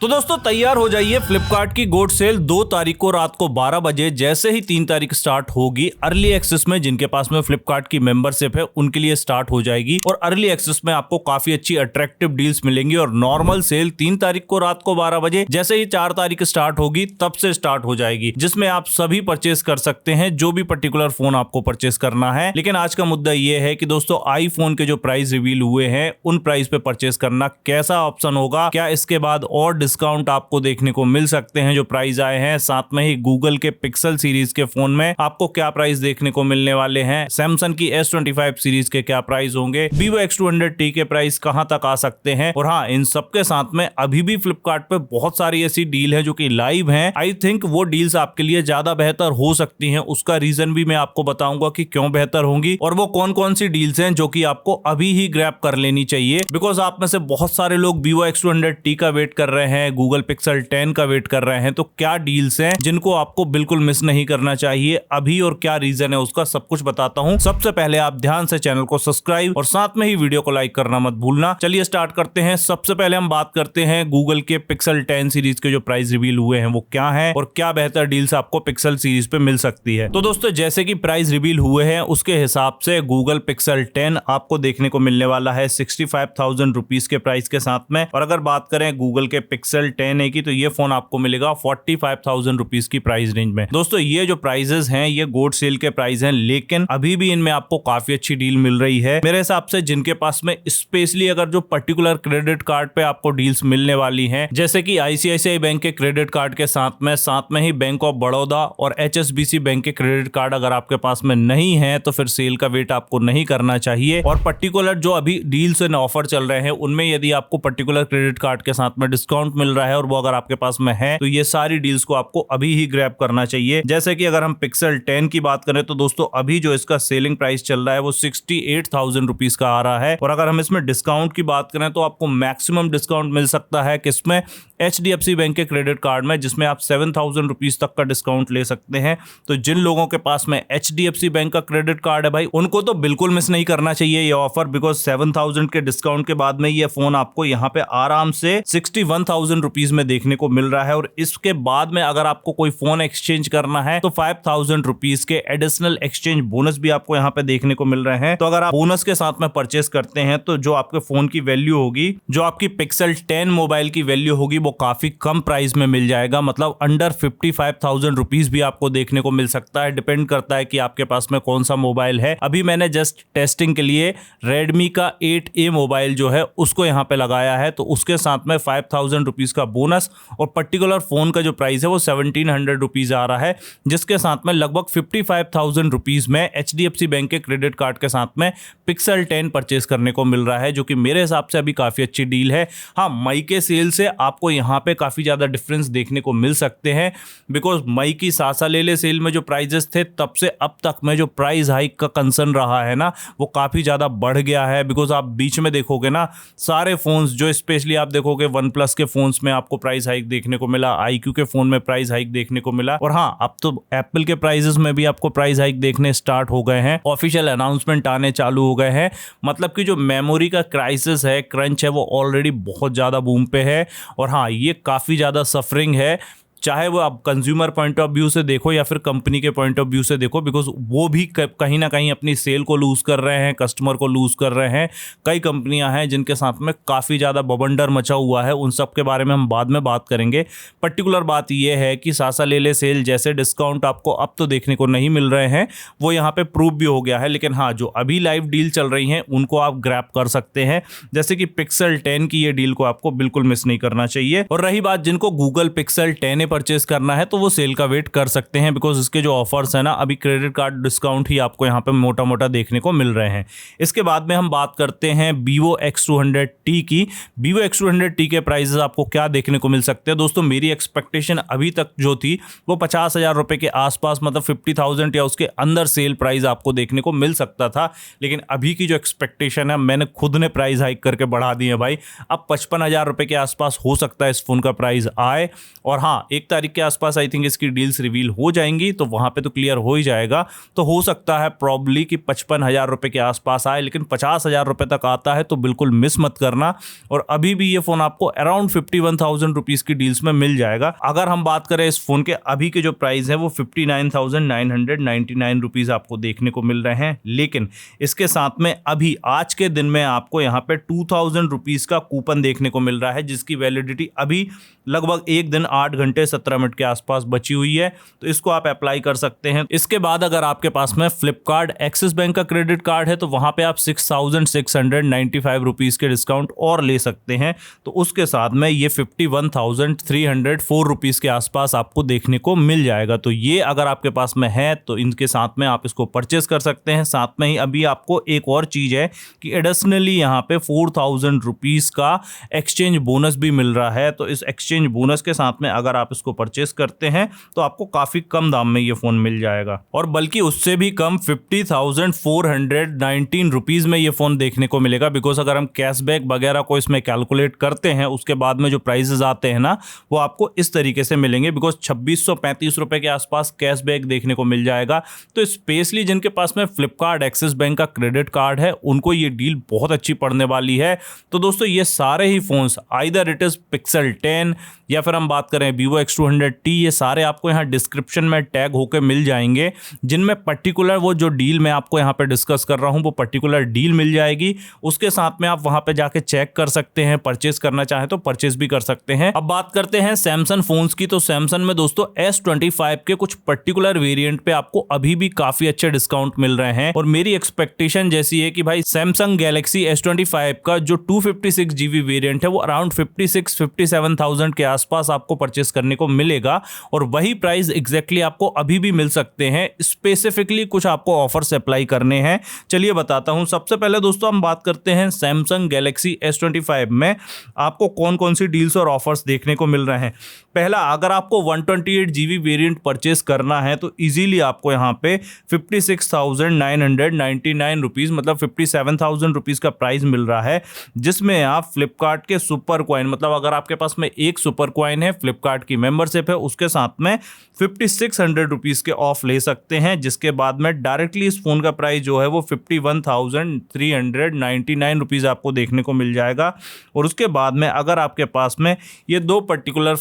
तो दोस्तों तैयार हो जाइए, फ्लिपकार्ट की गोड सेल 2 तारीख को रात को 12 बजे जैसे ही 3 तारीख स्टार्ट होगी, अर्ली एक्सेस में जिनके पास में फ्लिपकार्ट की मेंबरशिप है उनके लिए स्टार्ट हो जाएगी। और अर्ली एक्सेस में आपको काफी अच्छी अट्रैक्टिव डील्स मिलेंगी। और नॉर्मल सेल 3 तारीख को रात को 12 बजे जैसे ही 4 तारीख स्टार्ट होगी तब से स्टार्ट हो जाएगी, जिसमें आप सभी परचेस कर सकते हैं जो भी पर्टिकुलर फोन आपको परचेस करना है। लेकिन आज का मुद्दा यह है कि दोस्तों आईफोन के जो प्राइस रिवील हुए हैं उन प्राइस पे परचेस करना कैसा ऑप्शन होगा, क्या इसके बाद और डिस्काउंट आपको देखने को मिल सकते हैं जो प्राइस आए हैं। साथ में ही गूगल के पिक्सल सीरीज के फोन में आपको क्या प्राइस देखने को मिलने वाले हैं, सैमसंग की S25 सीरीज के क्या प्राइस होंगे, Vivo X200T के प्राइस कहां तक आ सकते हैं। और हाँ, इन सबके साथ में अभी भी फ्लिपकार्ट पे बहुत सारी ऐसी डील है जो कि लाइव हैं। आई थिंक वो डील्स आपके लिए ज्यादा बेहतर हो सकती हैं। उसका रीजन भी मैं आपको बताऊंगा कि क्यों बेहतर होंगी और वो कौन कौन सी डील्स हैं जो कि आपको अभी ही ग्रैब कर लेनी चाहिए। बिकॉज आप में से बहुत सारे लोग Vivo X200T का वेट कर रहे हैं, गूगल पिक्सल 10 का वेट कर रहे हैं। तो क्या डील्स हैं जिनको आपको बिल्कुल मिस नहीं करना चाहिए अभी और क्या रीजन है उसका सब कुछ बताता हूं। सबसे पहले आप ध्यान से चैनल को सब्सक्राइब और साथ में ही वीडियो को लाइक करना मत भूलना। चलिए स्टार्ट करते हैं। सबसे पहले हम बात करते हैं गूगल के पिक्सल 10 सीरीज के जो प्राइस रिवील हुए हैं वो क्या है और क्या बेहतर डील्स आपको पिक्सल सीरीज पे मिल सकती है। तो दोस्तों जैसे कि प्राइस रिवील हुए हैं उसके हिसाब से गूगल पिक्सल 10 आपको देखने को मिलने वाला है 65,000 रुपीज के प्राइस के साथ में। और अगर बात करें गूगल के पिक्सल 10A की तो ये फोन आपको मिलेगा 45,000 रुपीज की प्राइस रेंज में। दोस्तों ये जो प्राइजेस हैं ये गोड सेल के प्राइस हैं, लेकिन अभी भी इनमें आपको काफी अच्छी डील मिल रही है मेरे हिसाब से। जिनके पास में स्पेशली अगर जो पर्टिकुलर क्रेडिट कार्ड पे आपको डील्स मिलने वाली हैं, जैसे कि ICICI बैंक के क्रेडिट कार्ड के साथ में ही बैंक ऑफ बड़ौदा और HSBC बैंक के क्रेडिट कार्ड अगर आपके पास में नहीं है तो फिर सेल का वेट आपको नहीं करना चाहिए। और पर्टिकुलर जो अभी डील्स एंड ऑफर चल रहे हैं उनमें यदि आपको पर्टिकुलर क्रेडिट कार्ड के साथ में डिस्काउंट मिल रहा है और वो अगर आपके पास में है तो ये सारी डील्स को आपको अभी ही ग्रैब करना चाहिए। जैसे कि अगर हम पिक्सल 10 की बात करें तो दोस्तों अभी जो इसका सेलिंग प्राइस चल रहा है वो 68,000 रुपीज का आ रहा है। और अगर हम इसमें डिस्काउंट की बात करें तो आपको मैक्सिमम डिस्काउंट मिल सकता है किसमें, HDFC बैंक के क्रेडिट कार्ड में, जिसमें आप 7,000 रुपीज तक का डिस्काउंट ले सकते हैं। तो जिन लोगों के पास में HDFC बैंक का क्रेडिट कार्ड है भाई उनको तो बिल्कुल मिस नहीं करना चाहिए ये ऑफर। बिकॉज 7,000 के डिस्काउंट के बाद में ये फोन आपको यहाँ पे आराम से 61,000 रुपीज में देखने को मिल रहा है। और इसके बाद में अगर आपको कोई फोन एक्सचेंज करना है तो 5,000 रुपीज के एडिशनल एक्सचेंज बोनस भी आपको यहाँ पे देखने को मिल रहे हैं। तो अगर आप बोनस के साथ में परचेस करते हैं तो जो आपके फोन की वैल्यू होगी, जो आपकी पिक्सल 10 मोबाइल की वैल्यू होगी वो काफी कम प्राइस में मिल जाएगा। मतलब अंडर 55,000 रुपीज भी आपको देखने को मिल सकता है। डिपेंड करता है कि आपके पास में कौन सा मोबाइल है। अभी मैंने जस्ट टेस्टिंग के लिए रेडमी का 8A मोबाइल जो है उसको यहाँ पे लगाया है, तो उसके साथ में 5,000 रुपीज का बोनस और पर्टिकुलर फोन का जो प्राइस है वो 1,700 रुपीज आ रहा है, जिसके साथ में लगभग 55,000 रुपीज में HDFC बैंक के क्रेडिट कार्ड के साथ में पिक्सल 10 परचेस करने को मिल रहा है, जो कि मेरे हिसाब से अभी काफी अच्छी डील है। हाँ, मई के सेल से आपको यहाँ पे काफी ज्यादा डिफरेंस देखने को मिल सकते हैं। बिकॉज मई की सासा ले ले सेल में जो प्राइजेस थे तब से अब तक में जो प्राइस हाइक का कंसर्न रहा है ना वो काफी ज्यादा बढ़ गया है। बिकॉज आप बीच में देखोगे ना सारे फोन्स जो स्पेशली आप देखोगे OnePlus के फोन्स में आपको प्राइस हाइक देखने को मिला, IQ के फोन में प्राइस हाइक देखने को मिला। और हाँ, अब तो एप्पल के प्राइसेस में भी आपको प्राइस हाइक देखने स्टार्ट हो गए हैं, ऑफिशियल अनाउंसमेंट आने चालू हो गए हैं। मतलब कि जो मेमोरी का क्राइसिस है, क्रंच है, वो ऑलरेडी बहुत ज्यादा बूम पे है। और हाँ, ये काफी ज्यादा सफरिंग है, चाहे वो आप कंज्यूमर पॉइंट ऑफ व्यू से देखो या फिर कंपनी के पॉइंट ऑफ व्यू से देखो। बिकॉज वो भी कहीं ना कहीं अपनी सेल को लूज कर रहे हैं, कस्टमर को लूज कर रहे हैं। कई कंपनियां हैं जिनके साथ में काफ़ी ज़्यादा बवंडर मचा हुआ है, उन सब के बारे में हम बाद में बात करेंगे। पर्टिकुलर बात यह है कि सासा ले ले सेल जैसे डिस्काउंट आपको अब तो देखने को नहीं मिल रहे हैं, वो यहाँ पे प्रूव भी हो गया है। लेकिन हाँ, जो अभी लाइव डील चल रही हैं उनको आप ग्रैब कर सकते हैं, जैसे कि पिक्सल 10 की ये डील को आपको बिल्कुल मिस नहीं करना चाहिए। और रही बात जिनको गूगल पिक्सल 10 परचेस करना है तो वो सेल का वेट कर सकते हैं। बिकॉज इसके जो ऑफर्स है ना, अभी क्रेडिट कार्ड डिस्काउंट ही आपको यहाँ पे मोटा मोटा देखने को मिल रहे हैं। इसके बाद में हम बात करते हैं Vivo X200T की। Vivo X200T के प्राइसेस आपको क्या देखने को मिल सकते हैं। दोस्तों मेरी एक्सपेक्टेशन अभी तक जो थी वो 50,000 रुपए के आसपास, मतलब 50,000 या उसके अंदर सेल प्राइस आपको देखने को मिल सकता था। लेकिन अभी की जो एक्सपेक्टेशन है मैंने खुद ने प्राइस हाइक करके बढ़ा दी है भाई। अब 55,000 रुपए के आसपास हो सकता है इस फोन का प्राइस आए। और हाँ, 1 तारीख के आसपास आई थिंक इसकी डील्स रिवील हो जाएंगी, तो वहां पे तो क्लियर हो ही जाएगा। तो हो सकता है प्रॉब्ली कि 55,000 रुपए के आसपास आए, लेकिन 50,000 रुपए तक आता है तो बिल्कुल मिस मत करना। और अभी भी ये फोन आपको अराउंड 51,000 रुपीज की डील्स में मिल जाएगा। अगर हम बात करें इस फोन के अभी के जो प्राइस है वो 59,999 रुपीज आपको देखने को मिल रहे हैं, लेकिन इसके साथ में अभी आज के दिन में आपको यहाँ पे 2,000 रुपीज का कूपन देखने को मिल रहा है, जिसकी वैलिडिटी अभी लगभग 1 दिन 8 घंटे 17 मिनट के आसपास बची हुई है। तो इसको आप अप्लाई कर सकते हैं। इसके बाद अगर आपके पास में फ्लिपकार्ट एक्सिस बैंक का क्रेडिट कार्ड है तो वहां पे आप 6,695 रुपीज के डिस्काउंट और ले सकते हैं। तो उसके साथ में ये 51,304 रुपीज के आसपास आपको देखने को मिल जाएगा। तो ये अगर आपके पास में है तो इनके साथ में आप इसको परचेस कर सकते हैं। साथ में ही अभी आपको एक और चीज है कि एडिशनली यहाँ पे 4,000 रुपीज का एक्सचेंज बोनस भी मिल रहा है। तो इस एक्सचेंज बोनस के साथ में अगर आप इसको परचेस करते हैं तो आपको काफी कम दाम में ये फोन मिल जाएगा, और बल्कि उससे भी कम 50,419 रुपीज में ये फोन देखने को मिलेगा। बिकॉज अगर हम कैशबैक वगैरह को इसमें कैलकुलेट करते हैं उसके बाद में जो प्राइसेस आते हैं ना वो आपको इस तरीके से मिलेंगे। बिकॉज 2,635 रुपए के आसपास कैशबैक देखने को मिल जाएगा। तो स्पेशली जिनके पास में फ्लिपकार्ट एक्सिस बैंक का क्रेडिट कार्ड है उनको ये डील बहुत अच्छी पड़ने वाली है। तो दोस्तों ये सारे ही phones either it is pixel 10 या फिर हम बात करें Vivo X200T, ये सारे आपको यहाँ डिस्क्रिप्शन में टैग होकर मिल जाएंगे, जिनमें पर्टिकुलर वो जो डील मैं आपको यहाँ पे डिस्कस कर रहा हूँ वो पर्टिकुलर डील मिल जाएगी। उसके साथ में आप वहां पे जाके चेक कर सकते हैं, परचेस करना चाहें तो परचेस भी कर सकते हैं। अब बात करते हैं सैमसंग फोन्स की। तो सैमसंग में दोस्तों S25 के कुछ पर्टिकुलर वेरिएंट पे आपको अभी भी काफी अच्छे डिस्काउंट मिल रहे हैं, और मेरी एक्सपेक्टेशन जैसी है कि भाई सैमसंग गैलेक्सी S25 का जो 256GB वेरिएंट है वो अराउंड 56-57,000 के आसपास आपको परचेस करने को मिलेगा, और वही प्राइस एग्जैक्टली आपको अभी भी मिल सकते हैं। स्पेसिफिकली कुछ आपको ऑफर्स अप्लाई करने हैं, चलिए बताता हूं। सबसे पहले दोस्तों हम बात करते हैं सैमसंग गैलेक्सी S25 में आपको कौन कौन सी डील्स और ऑफर्स देखने को मिल रहे हैं। पहला, अगर आपको 128GB वेरिएंट परचेस करना है तो इजीली आपको यहां पे 56,999 रुपीज मतलब 57,000 रुपीज का प्राइस मिल रहा है, जिसमें आप फ्लिपकार्ट के सुपर कॉइन मतलब अगर आपके पास में एक सुपर कॉइन है, फ्लिपकार्ट की मेंबरशिप है, उसके साथ में 5,600 रुपीज के ऑफ ले सकते हैं। जिसके बाद में डायरेक्टली इस फोन का प्राइस जो है वो 51,399 रुपीज आपको देखने को मिल जाएगा। और उसके बाद में अगर आपके पास में ये दो पर्टिकुलर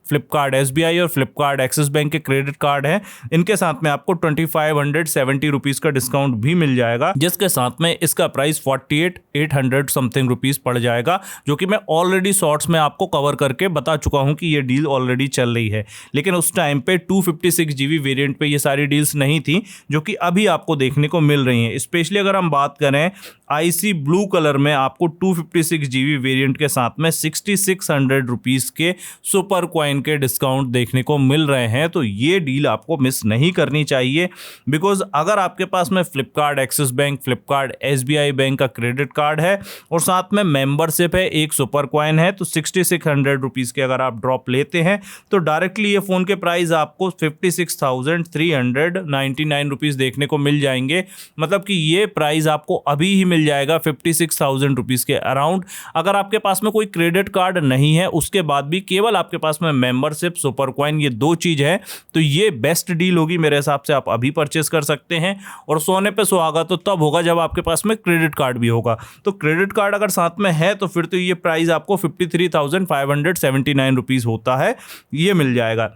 फ्लिपकार्ट SBI और फ्लिपकार्ट एक्सिस बैंक के क्रेडिट कार्ड हैं, इनके साथ में आपको 2,570 रुपीज का डिस्काउंट भी मिल जाएगा, जिसके साथ में इसका प्राइस 48,800 समथिंग रुपीज पड़ जाएगा, जो कि मैं ऑलरेडी शॉर्ट्स में आपको कवर करके बता चुका हूं कि ये डील ऑलरेडी चल रही है। लेकिन उस टाइम पे 256GB वेरिएंट पे ये सारी डील्स नहीं थी जो कि अभी आपको देखने को मिल रही हैं। स्पेशली अगर हम बात करें आईसी ब्लू कलर में आपको 256GB वेरिएंट के साथ में 6,600 रुपीज के सुपर कॉइन के डिस्काउंट देखने को मिल रहे हैं। तो ये डील आपको मिस नहीं करनी चाहिए, बिकॉज अगर आपके पास में Flipkart axis bank, Flipkart SBI bank का क्रेडिट कार्ड है और साथ में मेंबरशिप है, एक सुपर कॉइन है, तो 6,600 रुपीज के अगर आप ड्रॉप लेते हैं तो डायरेक्टली ये फोन के प्राइस आपको 56,399 रुपीज देखने को मिल जाएंगे। मतलब कि ये प्राइस आपको अभी ही मिल जाएगा 56,000 रुपीज के अराउंड। अगर आपके पास में कोई क्रेडिट कार्ड नहीं है, उसके बाद भी केवल आपके पास में मेंबरशिप, सुपर कॉइन, ये दो चीज है, तो ये बेस्ट डील होगी मेरे हिसाब से। आप अभी परचेस कर सकते हैं, और सोने पे सुहागा तो तब होगा जब आपके पास में क्रेडिट कार्ड भी होगा। तो क्रेडिट कार्ड अगर साथ में है तो फिर तो ये प्राइस आपको 53,579 रुपीज होता है, ये मिल जाएगा।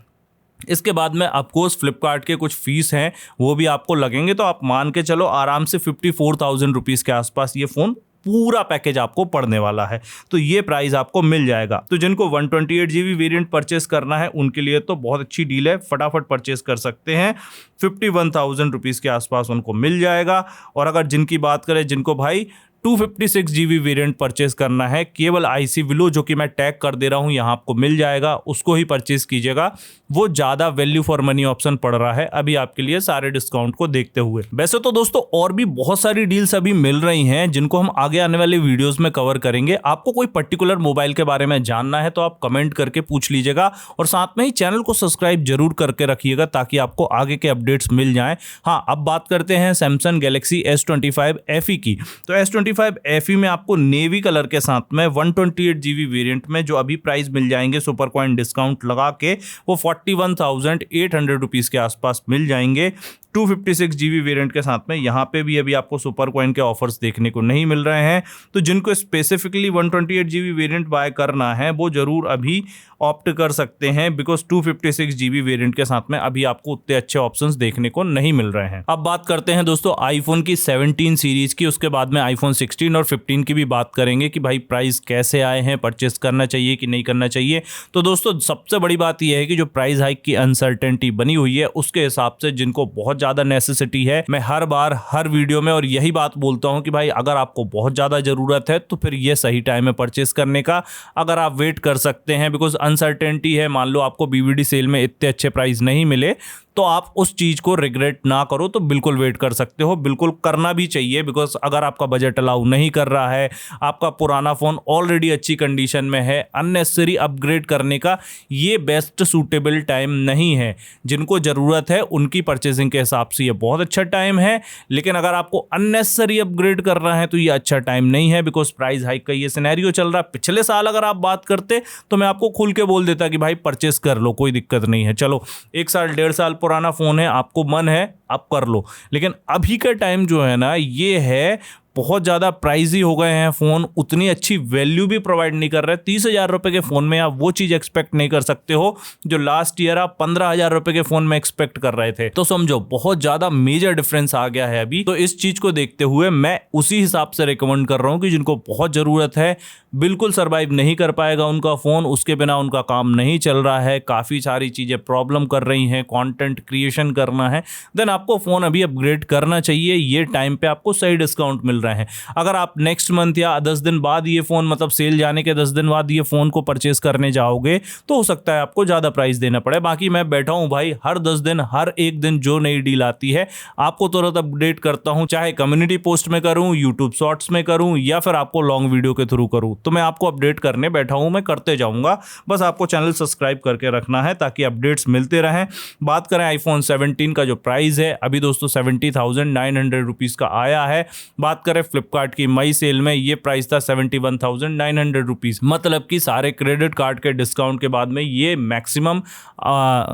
इसके बाद में ऑफकोर्स फ्लिपकार्ट के कुछ फीस हैं वो भी आपको लगेंगे, तो आप मान के चलो आराम से 54,000 रुपीज के आसपास ये फोन पूरा पैकेज आपको पड़ने वाला है। तो ये प्राइस आपको मिल जाएगा। तो जिनको 128GB वेरिएंट परचेस करना है उनके लिए तो बहुत अच्छी डील है, फटाफट परचेस कर सकते हैं। 51,000 रुपीज के आसपास उनको मिल जाएगा। और अगर जिनकी बात करें जिनको भाई 256GB वेरिएंट परचेस करना है, केवल आईसी विलो जो कि मैं टैग कर दे रहा हूं यहां आपको मिल जाएगा, उसको ही परचेस कीजिएगा। वो ज्यादा वैल्यू फॉर मनी ऑप्शन पड़ रहा है अभी आपके लिए सारे डिस्काउंट को देखते हुए। वैसे तो दोस्तों और भी बहुत सारी डील्स अभी मिल रही हैं जिनको हम आगे आने वाले वीडियोस में कवर करेंगे। आपको कोई पर्टिकुलर मोबाइल के बारे में जानना है तो आप कमेंट करके पूछ लीजिएगा, और साथ में ही चैनल को सब्सक्राइब जरूर करके रखिएगा ताकि आपको आगे के अपडेट्स मिल जाएं। हाँ, अब बात करते हैं सैमसंग गैलेक्सी S25 FE की। तो S25 A55 FE में आपको नेवी कलर के साथ में 128 GB वेरिएंट में जो अभी प्राइस मिल जाएंगे सुपर कॉइन डिस्काउंट लगा के, वो 41,800 रुपीज़ के आसपास मिल जाएंगे। 256 GB वेरिएंट के साथ में यहाँ पे भी अभी आपको सुपर कॉइन के ऑफर्स देखने को नहीं मिल रहे हैं। तो जिनको स्पेसिफिकली 128 GB वेरिएंट बाय करना है वो जरूर अभी ऑप्ट कर सकते हैं, बिकॉज 256 GB वेरिएंट के साथ में अभी आपको उतने अच्छे ऑप्शंस देखने को नहीं मिल रहे हैं। अब बात करते हैं दोस्तों आईफोन की 17 सीरीज की, उसके बाद में आईफोन 16 और 15 की भी बात करेंगे कि भाई प्राइस कैसे आए हैं, परचेस करना चाहिए कि नहीं करना चाहिए। तो दोस्तों सबसे बड़ी बात यह है कि जो प्राइस हाइक की अनसर्टेनिटी बनी हुई है उसके हिसाब से जिनको बहुत ज्यादा नेसेसिटी है, मैं हर बार हर वीडियो में और यही बात बोलता हूं कि भाई अगर आपको बहुत ज्यादा जरूरत है तो फिर ये सही टाइम है परचेस करने का। अगर आप वेट कर सकते हैं, बिकॉज अनसर्टेनिटी है, मान लो आपको बीवीडी सेल में इतने अच्छे प्राइस नहीं मिले तो आप उस चीज को रिग्रेट ना करो, तो बिल्कुल वेट कर सकते हो, बिल्कुल करना भी चाहिए। बिकॉज अगर आपका बजट अलाउ नहीं कर रहा है, आपका पुराना फोन ऑलरेडी अच्छी कंडीशन में है, अननेसेसरी अपग्रेड करने का ये बेस्ट सूटेबल टाइम नहीं है। जिनको जरूरत है उनकी परचेसिंग के हिसाब से ये बहुत अच्छा टाइम है, लेकिन अगर आपको अननेसेसरी अपग्रेड करना है तो ये अच्छा टाइम नहीं है, बिकॉज प्राइस हाइक का ये सिनेरियो चल रहा है। पिछले साल अगर आप बात करते तो मैं आपको खुल के बोल देता कि भाई परचेस कर लो, कोई दिक्कत नहीं है, चलो 1 साल 1.5 साल पुराना फोन है, आपको मन है आप कर लो। लेकिन अभी का टाइम जो है ना ये है बहुत ज़्यादा प्राइजी हो गए हैं फ़ोन, उतनी अच्छी वैल्यू भी प्रोवाइड नहीं कर रहे। 30,000 रुपये के फ़ोन में आप वो चीज़ एक्सपेक्ट नहीं कर सकते हो जो लास्ट ईयर आप 15,000 रुपये के फ़ोन में एक्सपेक्ट कर रहे थे। तो समझो बहुत ज़्यादा मेजर डिफरेंस आ गया है अभी। तो इस चीज़ को देखते हुए मैं उसी हिसाब से रिकमेंड कर रहा हूँ कि जिनको बहुत ज़रूरत है, बिल्कुल सर्वाइव नहीं कर पाएगा उनका फ़ोन, उसके बिना उनका काम नहीं चल रहा है, काफ़ी सारी चीज़ें प्रॉब्लम कर रही हैं, कंटेंट क्रिएशन करना है, देन आपको फ़ोन अभी अपग्रेड करना चाहिए। ये टाइम पे आपको सही डिस्काउंट मिल रहा है। अगर आप नेक्स्ट मंथ या 10 दिन बाद ये फ़ोन, मतलब सेल जाने के 10 दिन बाद ये फ़ोन को परचेस करने जाओगे तो हो सकता है आपको ज़्यादा प्राइस देना पड़े। बाकी मैं बैठा हूँ भाई, हर 10 दिन हर एक दिन जो नई डील आती है आपको तुरंत अपडेट करता हूँ, चाहे कम्युनिटी पोस्ट में करूँ, यूट्यूब शॉर्ट्स में करूँ या फिर आपको लॉन्ग वीडियो के थ्रू करूँ, तो मैं आपको अपडेट करने बैठा हूँ, मैं करते जाऊँगा। बस आपको चैनल सब्सक्राइब करके रखना है ताकि अपडेट्स मिलते रहें। बात करें आईफोन 17 का जो प्राइस है अभी दोस्तों 70,900 रुपीज़ का आया है। बात करें फ्लिपकार्ट की मई सेल में ये प्राइस था 71,900 रुपीज़, मतलब कि सारे क्रेडिट कार्ड के डिस्काउंट के बाद में ये मैक्सिमम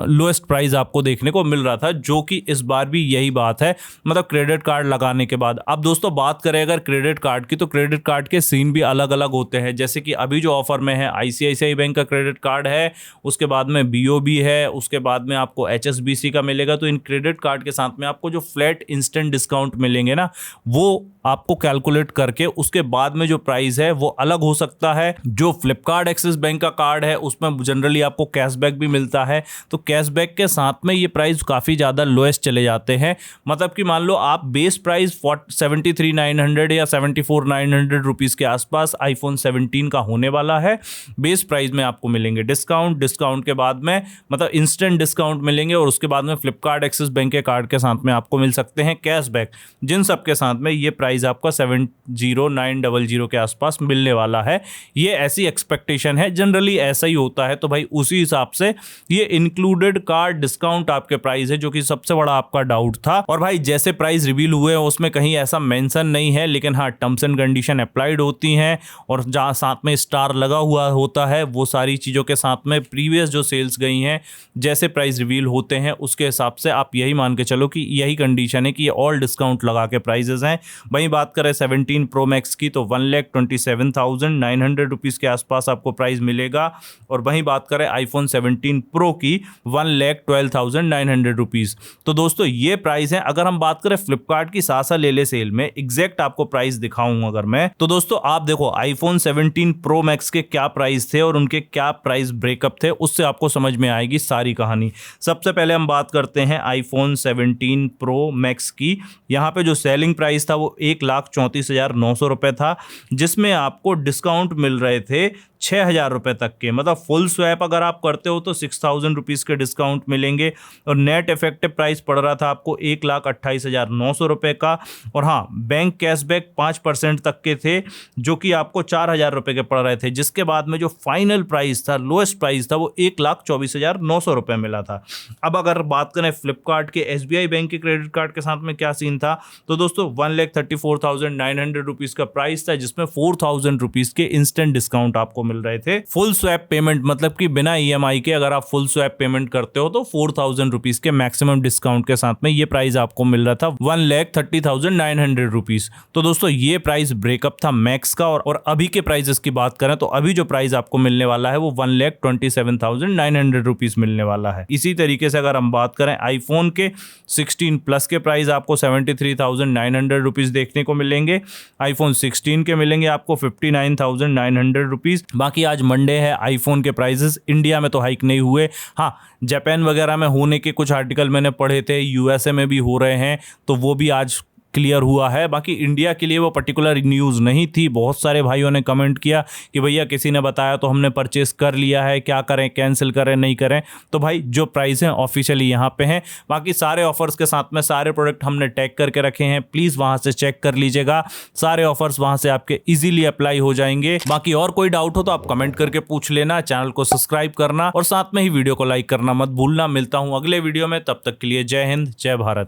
लोएस्ट प्राइस आपको देखने को मिल रहा था, जो कि इस बार भी यही बात है, मतलब क्रेडिट कार्ड लगाने के बाद। अब दोस्तों बात करें अगर क्रेडिट कार्ड की, तो क्रेडिट कार्ड के सीन भी अलग अलग होते हैं। जैसे कि अभी जो ऑफर में है ICICI बैंक का क्रेडिट कार्ड है, उसके बाद में BOB है, उसके बाद में आपको HSBC का मिलेगा। तो इन क्रेडिट कार्ड के साथ में आपको जो फ्लैट इंस्टेंट डिस्काउंट मिलेंगे ना, वो आपको कैलकुलेट करके उसके बाद में जो प्राइस है वो अलग हो सकता है। जो फ्लिपकार्ट एक्सिस बैंक का कार्ड है उसमें जनरली आपको कैशबैक भी मिलता है, तो कैशबैक के साथ में ये प्राइस काफ़ी ज़्यादा लोएस्ट चले जाते हैं। मतलब कि मान लो आप बेस प्राइस 73,900 या 74,900 रुपीज़ के आसपास आईफोन 17 का होने वाला है। बेस प्राइस में आपको मिलेंगे डिस्काउंट के बाद में, मतलब इंस्टेंट डिस्काउंट मिलेंगे, और उसके बाद में फ्लिपकार्ट एक्सिस बैंक के कार्ड के साथ में आपको मिल सकते हैं कैशबैक, जिन सब के साथ में ये प्राइस आपका 70,900 के आसपास मिलने वाला है। ये ऐसी एक्सपेक्टेशन है, जनरली ऐसा ही होता है। तो भाई उसी हिसाब से ये इंक्लूडेड कार्ड डिस्काउंट आपके प्राइस है, जो कि सबसे बड़ा आपका डाउट था। और भाई जैसे प्राइस रिवील हुए हैं उसमें कहीं ऐसा मेंशन नहीं है, लेकिन हाँ टर्म्स एंड कंडीशन अप्लाइड होती हैं, और जहाँ साथ में स्टार लगा हुआ होता है वो सारी चीज़ों के साथ में प्रीवियस जो सेल्स गई हैं जैसे प्राइस रिवील होते हैं उसके हिसाब से आप यही मान के चलो कि यही कंडीशन है कि ये ऑल डिस्काउंट लगा के प्राइजेस हैं। वहीं बात करें 17 प्रो मैक्स की तो 1,27,900 रुपीज़ के आसपास आपको प्राइस मिलेगा, और वहीं बात करें आईफोन 17 प्रो की 1,12,900 रुपीज़। तो दोस्तों ये प्राइस है। अगर हम बात करें फ्लिपकार्ट की सासा ले ले सेल में, एग्जैक्ट आपको प्राइस दिखाऊंगा अगर मैं, तो दोस्तों आप देखो आईफोन 17 प्रो मैक्स के क्या प्राइस थे और उनके क्या प्राइस ब्रेकअप थे, उससे आपको समझ में आएगी सारी कहानी। सबसे पहले हम बात करते हैं आईफोन 17 प्रो मैक्स की। यहाँ पे जो सेलिंग प्राइस था वो 1,34,900 रुपये था, जिसमें आपको डिस्काउंट मिल रहे थे 6,000 रुपए तक के, मतलब फुल स्वैप अगर आप करते हो तो 6,000 रुपीज़ के डिस्काउंट मिलेंगे और नेट इफेक्टिव प्राइस पड़ रहा था आपको 1,28,900 रुपये का। और हाँ, बैंक कैशबैक 5% तक के थे जो कि आपको 4,000 रुपये के पड़ रहे थे, जिसके बाद में जो फाइनल प्राइस था, लोएस्ट प्राइस था, वो 1,24,900 रुपये मिला था। अब अगर बात करें फ्लिपकार्ट के SBI बैंक के क्रेडिट कार्ड के साथ में क्या सीन था, तो दोस्तों 1,34,900 रुपीज़ का प्राइस था, जिसमें 4,000 रुपीज़ के इंस्टेंट डिस्काउंट आपको मिल रहे थे। फुल स्वैप पेमेंट मतलब कि बिना EMI के अगर आप फुल स्वैप पेमेंट करते हो तो 4,000 रुपीज़ के मैक्सिमम डिस्काउंट के साथ में ये प्राइस आपको मिल रहा था 1,30,900 रुपीज़। तो दोस्तों ये प्राइस ब्रेकअप था मैक्स का। और अभी के प्राइसेस की बात करें तो अभी जो प्राइस आपको मिलने वाला है वो 1,27,900 रुपीज़ मिलने वाला है। इसी तरीके से अगर हम बात करें आईफोन के 16 प्लस के प्राइस आपको 73,900 रुपीज़ देखने को मिलेंगे। आईफोन 16 के मिलेंगे आपको 59,900 रुपीज़। बाकी आज मंडे है, आईफोन के प्राइसेस इंडिया में तो हाइक नहीं हुए। हाँ, जापान वगैरह में होने के कुछ आर्टिकल मैंने पढ़े थे, USA में भी हो रहे हैं, तो वो भी आज क्लियर हुआ है। बाकी इंडिया के लिए वो पर्टिकुलर न्यूज़ नहीं थी। बहुत सारे भाइयों ने कमेंट किया कि भैया किसी ने बताया तो हमने परचेस कर लिया है, क्या करें, कैंसिल करें, नहीं करें। तो भाई जो प्राइस हैं ऑफिशियली यहाँ पे हैं। बाकी सारे ऑफर्स के साथ में सारे प्रोडक्ट हमने टैग करके रखे हैं, प्लीज़ वहाँ से चेक कर लीजिएगा। सारे ऑफर्स वहाँ से आपके ईजिली अप्लाई हो जाएंगे। बाकी और कोई डाउट हो तो आप कमेंट करके पूछ लेना। चैनल को सब्सक्राइब करना और साथ में ही वीडियो को लाइक करना मत भूलना। मिलता हूँ अगले वीडियो में, तब तक के लिए जय हिंद, जय भारत।